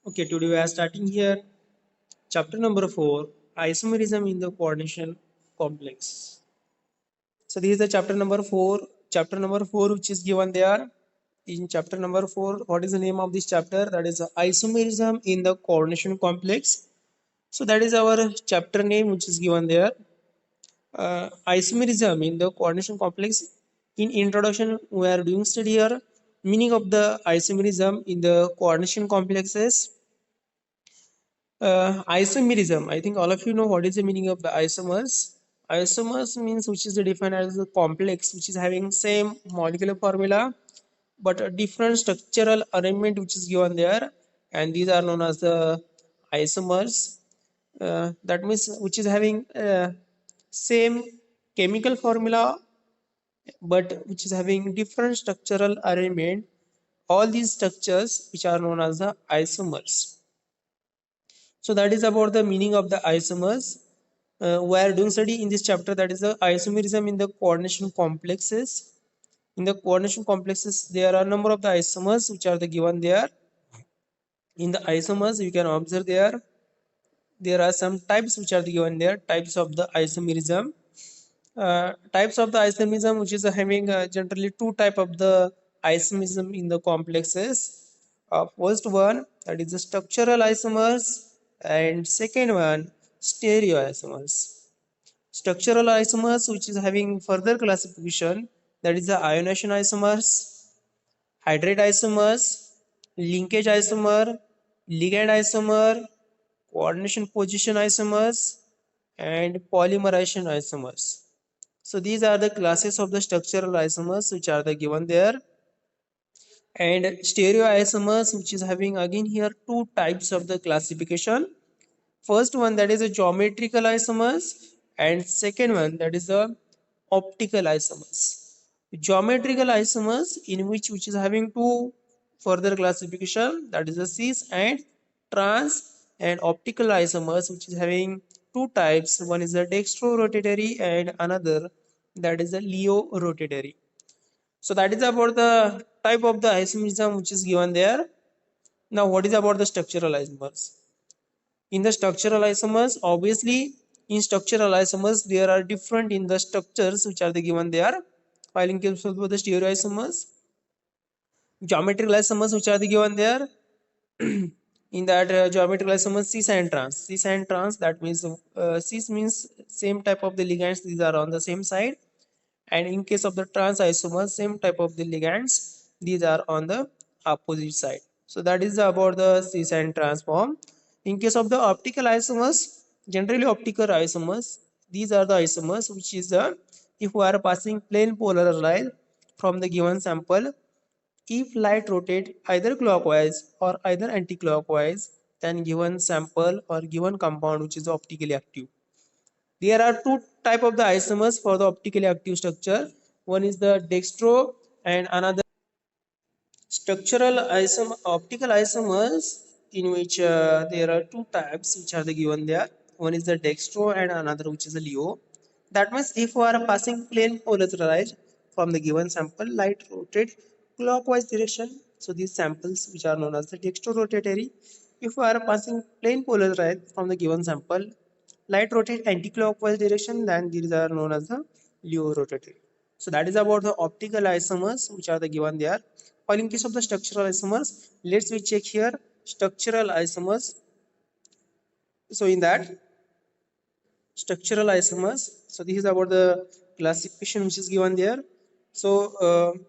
Okay, today we are starting here chapter number 4, isomerism in the coordination complex. So this is the chapter number 4. Chapter number 4 which is given there. In chapter number 4, what is the name of this chapter? That is isomerism in the coordination complex. So that is our chapter name which is given there. Isomerism in the coordination complex. In introduction, we are doing study here meaning of the isomerism in the coordination complexes. Isomerism. I think all of you know what is the meaning of the isomers. Isomers means which is defined as a complex which is having same molecular formula but a different structural arrangement which is given there, and these are known as the isomers. That means which is having same chemical formula but which is having different structural arrangement. All these structures which are known as the isomers. So that is about the meaning of the isomers. We are doing study in this chapter, that is the isomerism in the coordination complexes. In the coordination complexes, there are a number of the isomers which are the given there. In the isomers, you can observe there are some types which are the given there. Types of the isomerism. Types of the isomerism, which is having generally two type of the isomerism in the complexes. First one, that is the structural isomers, and second one, stereoisomers. Structural isomers, which is having further classification, that is the ionization isomers, hydrate isomers, linkage isomer, ligand isomer, coordination position isomers, and polymerization isomers. So these are the classes of the structural isomers which are the given there. And stereoisomers, which is having again here two types of the classification. First one, that is a geometrical isomers, and second one, that is the optical isomers. Geometrical isomers, in which is having two further classification, that is the cis and trans. And optical isomers, which is having two types, one is the dextro-rotatory and another that is the leo-rotatory. So that is about the type of the isomerism which is given there. Now what is about the structural isomers? In the structural isomers, obviously in structural isomers there are different in the structures which are the given there. While in case of the stereoisomers, geometrical isomers which are the given there. In that geometrical isomers, cis and trans. Cis and trans, that means cis means same type of the ligands, these are on the same side, and in case of the trans isomers, same type of the ligands, these are on the opposite side. So that is about the cis and trans form. In case of the optical isomers, generally optical isomers, these are the isomers which is if we are passing plane polar light from the given sample, if light rotate either clockwise or either anti-clockwise, then given sample or given compound which is optically active. There are two type of the isomers for the optically active structure. One is the dextro and another structural optical isomers, in which there are two types which are the given there. One is the dextro and another which is the leo. That means if we are passing plane polarized from the given sample, light rotate clockwise direction, so these samples which are known as the dextro-rotatory. If we are passing plane polarized from the given sample, light rotate anti-clockwise direction, then these are known as the leo-rotatory. So that is about the optical isomers which are the given there. While in case of the structural isomers, let's we check here structural isomers. So in that structural isomers, so this is about the classification which is given there. So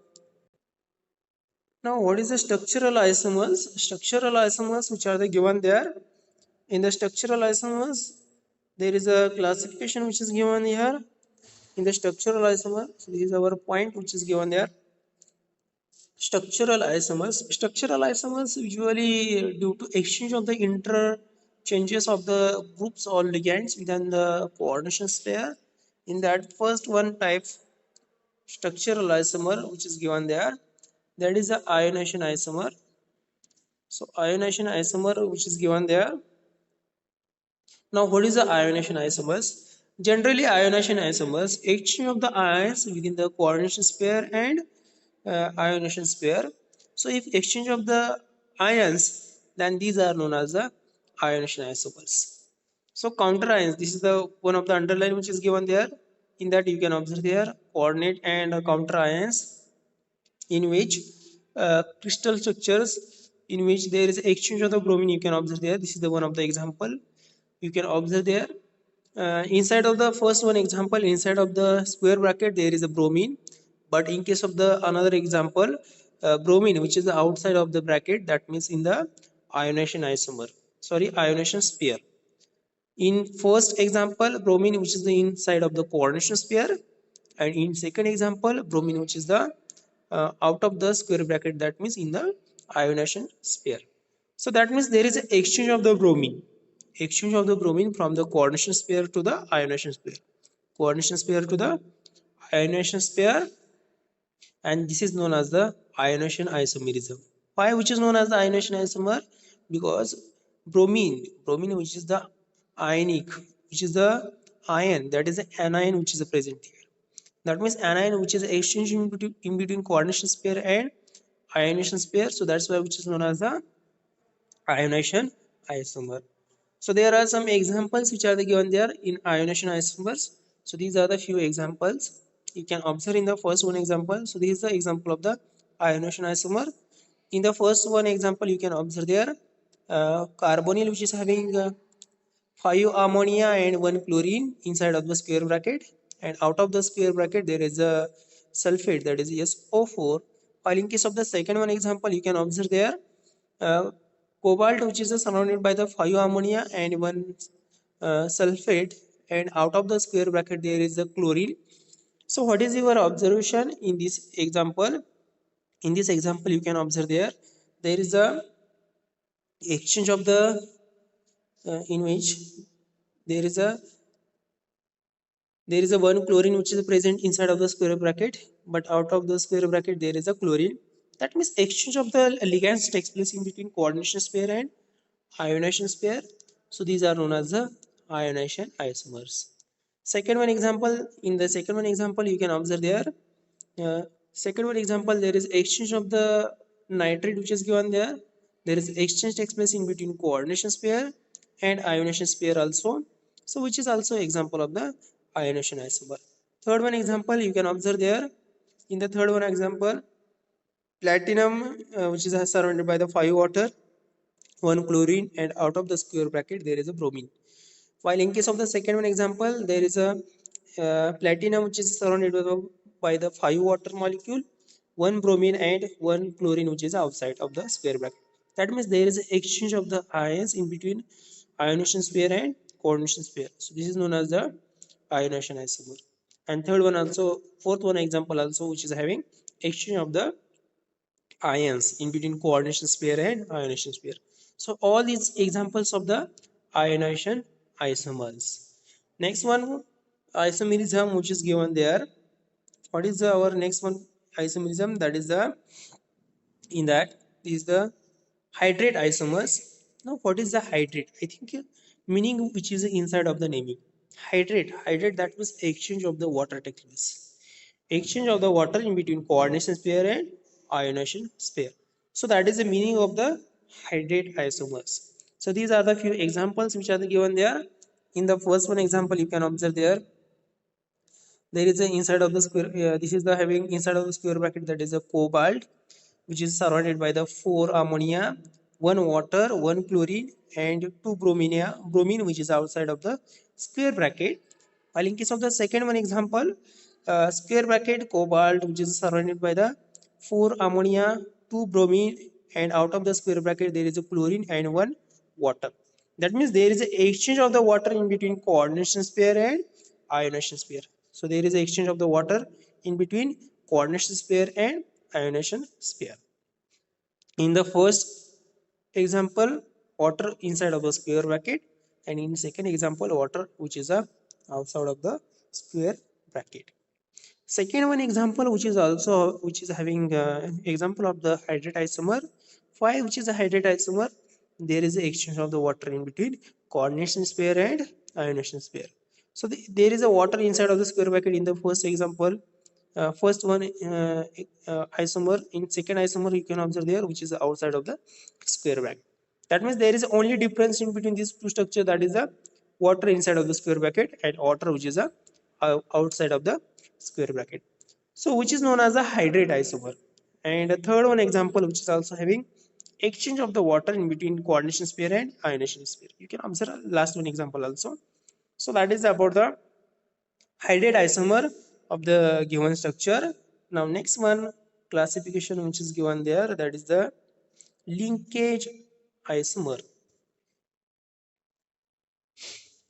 now what is the structural isomers? Structural isomers which are the given there. In the structural isomers, there is a classification which is given here. In the structural isomer, so this is our point which is given there. Structural isomers usually due to exchange of the interchanges of the groups or ligands within the coordination pair. In that first one type structural isomer which is given there, that is the ionization isomer. So ionization isomer which is given there. Now what is the ionization isomers? Generally ionization isomers exchange of the ions within the coordination pair and ionization pair. So if exchange of the ions then these are known as the ionization isomers. So counter ions, this is the one of the underline which is given there. In that you can observe there coordinate and counter ions, in which crystal structures in which there is exchange of the bromine you can observe there. This is the one of the example you can observe there. Inside of the first one example, inside of the square bracket there is a bromine, but in case of the another example, bromine which is the outside of the bracket, that means in the ionization isomer, sorry, ionization sphere. In first example, bromine which is the inside of the coordination sphere, and in second example, bromine which is the out of the square bracket, that means in the ionization sphere. So that means there is an exchange of the bromine, exchange of the bromine from the coordination sphere to the ionization sphere, coordination sphere to the ionization sphere, and this is known as the ionization isomerism. Why which is known as the ionization isomer? Because bromine which is the ionic, which is the ion, that is the anion which is present here. That means anion which is exchange in between coordination sphere and ionization sphere. So that's why which is known as the ionization isomer. So there are some examples which are given there in ionization isomers. So these are the few examples you can observe in the first one example. So this is the example of the ionization isomer. In the first one example, you can observe there carbonyl which is having 5 ammonia and 1 chlorine inside of the square bracket, and out of the square bracket there is a sulfate, that is SO4. While in case of the second one example, you can observe there uh, cobalt which is surrounded by the 5 ammonia and 1 sulfate, and out of the square bracket there is the chlorine. So what is your observation in this example? In this example you can observe there is a exchange of the in which there is a one chlorine which is present inside of the square bracket, but out of the square bracket there is a chlorine. That means exchange of the ligands takes place in between coordination sphere and ionization sphere. So these are known as the ionization isomers. Second one example, in the second one example you can observe there second one example, there is exchange of the nitrate which is given there. There is exchange takes place in between coordination sphere and ionization sphere also. So which is also example of the ionization isomer. Third one example you can observe there. In the third one example, platinum which is surrounded by the 5 water, 1 chlorine, and out of the square bracket there is a bromine. While in case of the second one example, there is a platinum which is surrounded by the 5 water molecule, 1 bromine, and 1 chlorine which is outside of the square bracket. That means there is an exchange of the ions in between ionization sphere and coordination sphere. So this is known as the ionization isomer. And third one also, fourth one example also, which is having exchange of the ions in between coordination sphere and ionization sphere. So all these examples of the ionization isomers. Next one, isomerism, which is given there. What is our next one isomerism? That is the in that is the hydrate isomers. Now what is the hydrate? I think meaning which is inside of the naming. Hydrate, that means exchange of the water takes place. Exchange of the water in between coordination sphere and ionization sphere. So that is the meaning of the hydrate isomers. So these are the few examples which are given there. In the first one example, you can observe there is a inside of the square. This is the having inside of the square bracket, that is a cobalt, which is surrounded by the 4 ammonia, 1 water, 1 chlorine, and 2 bromine which is outside of the square bracket. While in case of the second one example, square bracket cobalt which is surrounded by the 4 ammonia, 2 bromine, and out of the square bracket there is a chlorine and 1 water. That means there is an exchange of the water in between coordination sphere and ionization sphere. So there is an exchange of the water in between coordination sphere and ionization sphere. In the first example, water inside of the square bracket, and in second example, water which is outside of the square bracket. Second one example, which is also which is having example of the hydrate isomer. Why which is a hydrate isomer? There is an exchange of the water in between coordination sphere and ionization sphere. So there is a water inside of the square bracket in the first example. First one isomer. In second isomer you can observe there which is outside of the square bracket. That means there is only difference in between these two structure, that is the water inside of the square bracket and water which is a outside of the square bracket. So which is known as a hydrate isomer. And the third one example which is also having exchange of the water in between coordination sphere and ionization sphere. You can observe last one example also. So that is about the hydrate isomer of the given structure. Now next one classification which is given there, that is the linkage isomer.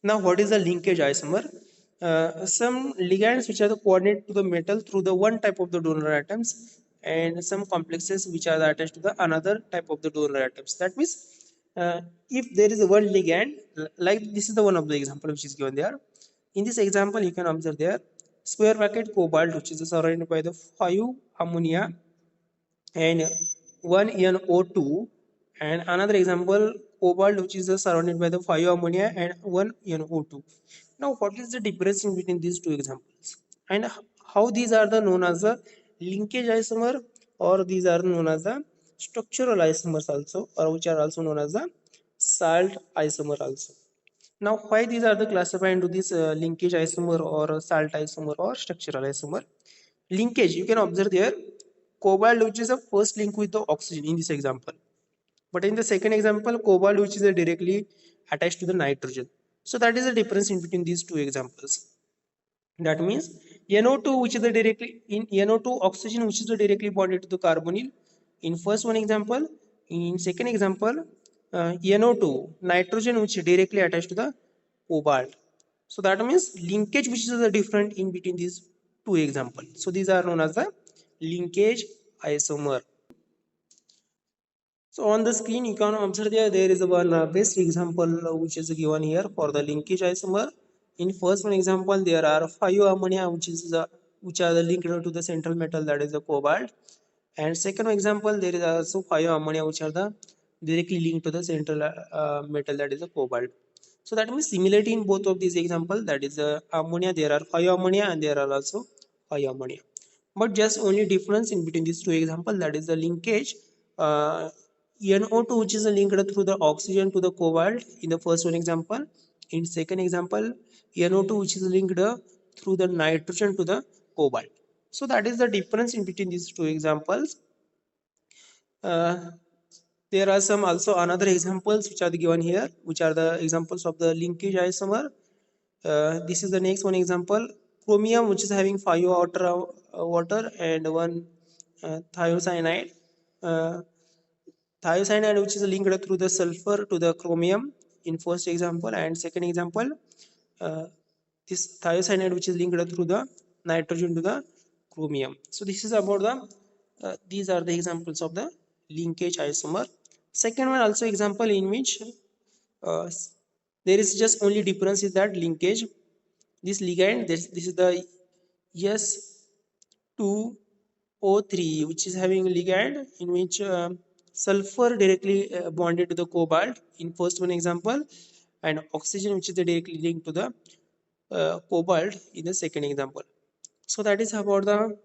Now, what is a linkage isomer? Some ligands which are the coordinate to the metal through the one type of the donor atoms, and some complexes which are attached to the another type of the donor atoms. That means, if there is a one ligand, like this is the one of the example which is given there. In this example, you can observe there square bracket cobalt, which is surrounded by the 5 ammonia and 1 NO2, and another example cobalt which is surrounded by the 5 ammonia and 1 NO2. Now what is the difference in between these two examples, and how these are the known as the linkage isomer, or these are known as the structural isomers also, or which are also known as the salt isomer also. Now why these are the classified into this linkage isomer or salt isomer or structural isomer? Linkage, you can observe there cobalt which is a first link with the oxygen in this example, but in the second example cobalt which is directly attached to the nitrogen. So that is the difference in between these two examples. That means NO2 which is the directly in NO2 oxygen which is the directly bonded to the carbonyl in first one example. In second example, NO2 nitrogen which is directly attached to the cobalt. So that means linkage which is the different in between these two examples. So these are known as the linkage isomer. So on the screen you can observe there is one best example which is given here for the linkage isomer. In first one example there are 5 ammonia which is which are linked to the central metal, that is the cobalt, and second example there is also 5 ammonia which are the directly linked to the central metal, that is the cobalt. So that means similarity in both of these examples, that is ammonia, there are 5 ammonia and there are also 5 ammonia, but just only difference in between these two examples, that is the linkage. uh, NO2 which is linked through the oxygen to the cobalt in the first one example. In second example, NO2 which is linked through the nitrogen to the cobalt. So that is the difference in between these two examples. uh, there are some also another examples which are given here, which are the examples of the linkage isomer. This is the next one example. Chromium which is having 5 water and 1 thiocyanide. uh, Thiocyanide which is linked through the sulfur to the chromium in first example, and second example, uh, this thiocyanide which is linked through the nitrogen to the chromium. So this is about the these are the examples of the linkage isomer. Second one also example in which uh, there is just only difference is that linkage, this ligand, this is the S2O3 which is having a ligand in which sulfur directly bonded to the cobalt in first one example, and oxygen which is directly linked to the cobalt in the second example. So that is about the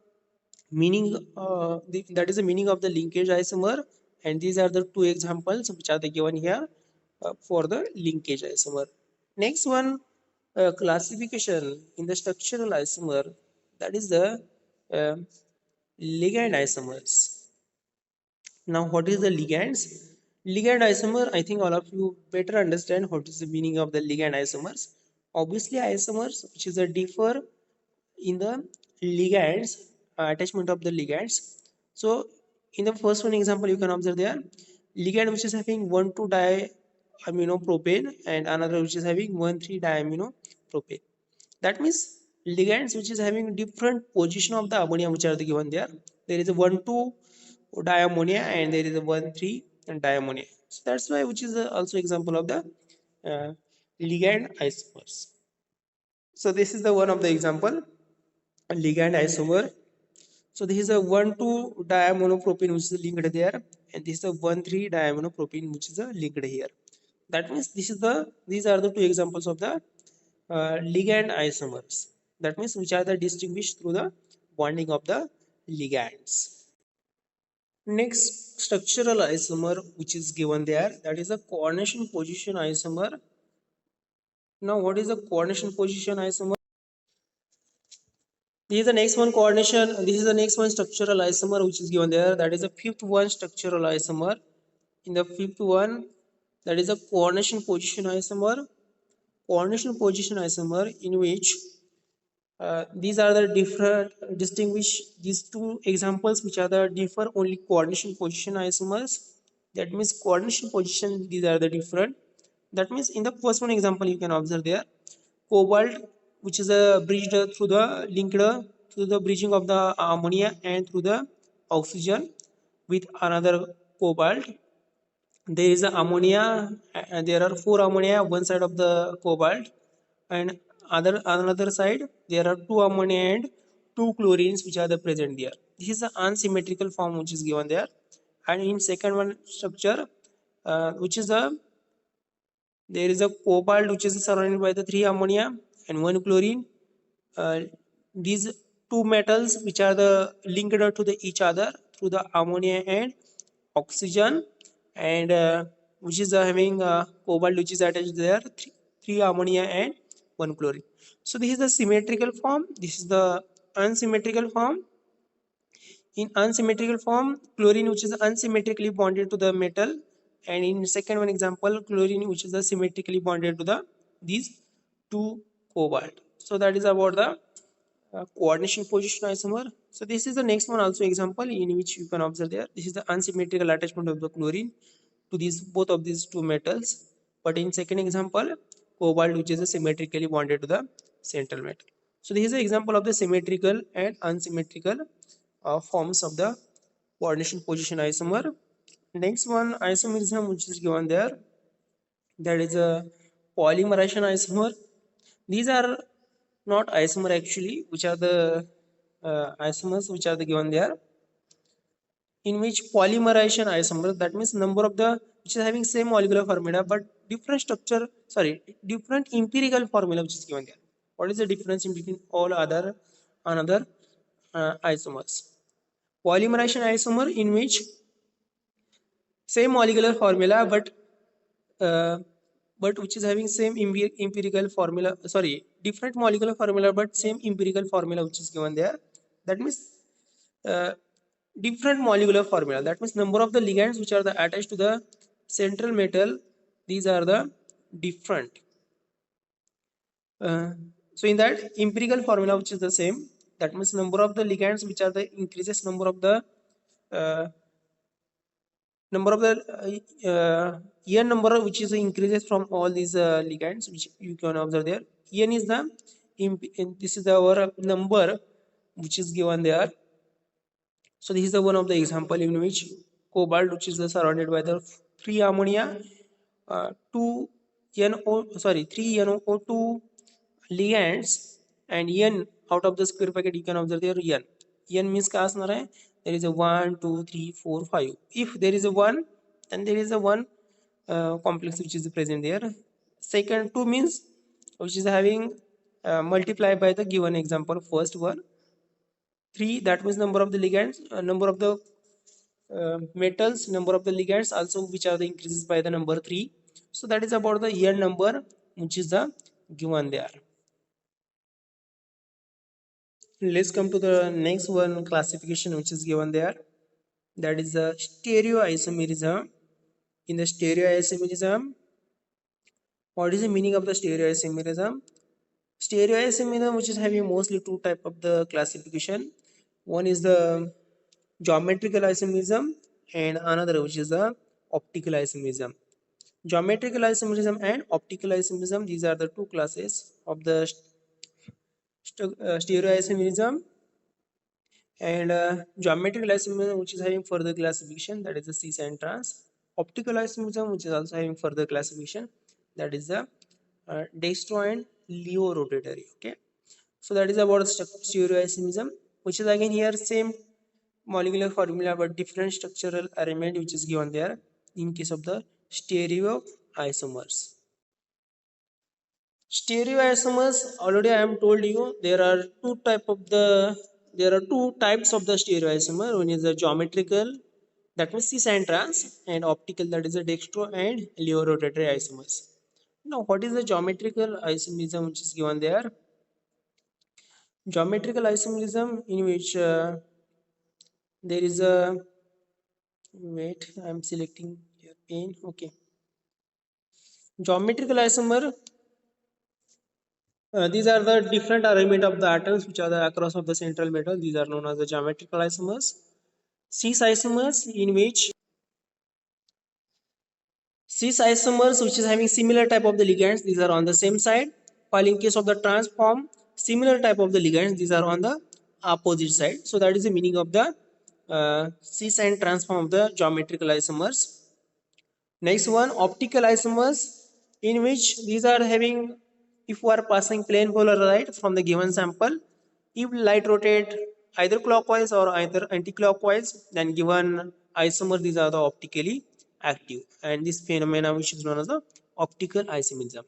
meaning, that is the meaning of the linkage isomer, and these are the two examples which are the given here for the linkage isomer. Next one, classification in the structural isomer, that is the uh, ligand isomers. Now what is the ligands? Ligand isomer, I think all of you better understand what is the meaning of the ligand isomers. Obviously isomers which is a differ in the ligands, attachment of the ligands. So in the first one example you can observe there ligand which is having 1,2 diaminopropane and another which is having 1,3 diaminopropane. That means ligands which is having different position of the ammonia which are the given there. There is a 1,2 diammonia and there is a 1,3 diammonia. So that's why which is also example of the uh, ligand isomers. So this is the one of the example ligand isomer. So this is a 1,2 diamonopropene which is linked there, and this is a 1,3 diamonopropene which is linked here. That means these are the two examples of the ligand isomers. That means which are the distinguished through the bonding of the ligands. Next structural isomer which is given there, that is a coordination position isomer. Now what is the coordination position isomer? This is the next one coordination. This is the next one structural isomer which is given there. That is the fifth one structural isomer. In the fifth one, that is a coordination position isomer. Coordination position isomer in which these are the different distinguish these two examples which are the differ only coordination position isomers. That means coordination position, these are the different. That means in the first one example you can observe there cobalt, which is a bridged through the linked through the bridging of the ammonia and through the oxygen with another cobalt. There is a ammonia and there are four ammonia one side of the cobalt, and other another side there are two ammonia and two chlorines which are the present there. This is the unsymmetrical form which is given there. And in second one structure, which is a there is a cobalt which is surrounded by the three ammonia and one chlorine. uh, these two metals which are the linked to the each other through the ammonia and oxygen, and which is having cobalt which is attached there, three ammonia and one chlorine. So this is the symmetrical form, this is the unsymmetrical form. In unsymmetrical form, chlorine which is unsymmetrically bonded to the metal, and in second one example chlorine which is symmetrically bonded to the these two cobalt. So that is about the coordination position isomer. So this is the next one also example in which you can observe there. This is the unsymmetrical attachment of the chlorine to these both of these two metals. But in second example, cobalt which is symmetrically bonded to the central metal. So this is an example of the symmetrical and unsymmetrical forms of the coordination position isomer. Next one isomerism which is given there, that is a polymerization isomer. These are not isomer actually, which are the isomers which are the given there, in which polymerization isomer, that means number of the which is having same molecular formula but different structure, sorry, different empirical formula which is given there. What is the difference in between all other another isomers? Polymerization isomer in which same molecular formula uh, but which is having same empirical formula, sorry, different molecular formula but same empirical formula which is given there. That means uh, different molecular formula, that means number of the ligands which are the attached to the central metal, these are the different. uh, so in that empirical formula which is the same, that means number of the ligands which are the increases number of the uh, number of the n number which is increases from all these ligands which you can observe there. N is the this is our number which is given there. So this is the one of the example in which cobalt which is surrounded by the three ammonia, two NO, sorry, three NO2 ligands, and N out of the square bracket you can observe there N. N means काय असणार आहे? There is a 1 2 3 4 5. If there is a 1, then there is a 1 complex which is present there. Second 2 means which is having multiplied by the given example first one. 3, that means number of the ligands, number of the metals, number of the ligands also which are the increases by the number 3. So that is about the n number which is the given there. Let's come to the next one classification which is given there, that is the stereoisomerism. In the stereoisomerism, what is the meaning of the stereoisomerism? Stereoisomerism which is having mostly two type of the classification. One is the geometrical isomerism and another which is the optical isomerism. Geometrical isomerism and optical isomerism, these are the two classes of the stereoisomerism. And geometrical isomerism which is having further classification, that is the cis and trans. Optical isomerism which is also having further classification, that is the dextro and leo rotatory. Okay, so that is about stereoisomerism, which is again here same molecular formula but different structural arrangement which is given there in case of the stereoisomers. Stereoisomers, already I am told you there are two types of the stereoisomer. One is the geometrical That means cis and trans, and optical, that is the dextro and leo rotatory isomers. Now what is the geometrical isomerism which is given there? Geometrical isomerism in which there is a, wait, I'm selecting here pane. Okay, geometrical isomer, these are the different arrangement of the atoms which are the across of the central metal. These are known as the geometrical isomers. Cis isomers in which cis isomers which is having similar type of the ligands, these are on the same side, while in case of the transform, similar type of the ligands, these are on the opposite side. So that is the meaning of the cis and transform of the geometrical isomers. Next one, optical isomers, in which these are having, if we are passing plane polar light from the given sample, if light rotate either clockwise or either anti-clockwise, then given isomer, these are the optically active, and this phenomena which is known as the optical isomerism.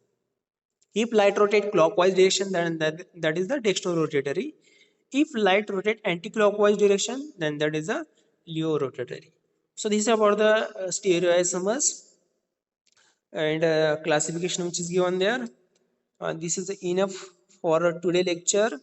If light rotate clockwise direction, then that is the dextrorotatory. If light rotate anti-clockwise direction, then that is the leo-rotatory. So this is about the stereoisomers and classification which is given there. This is enough for today lecture.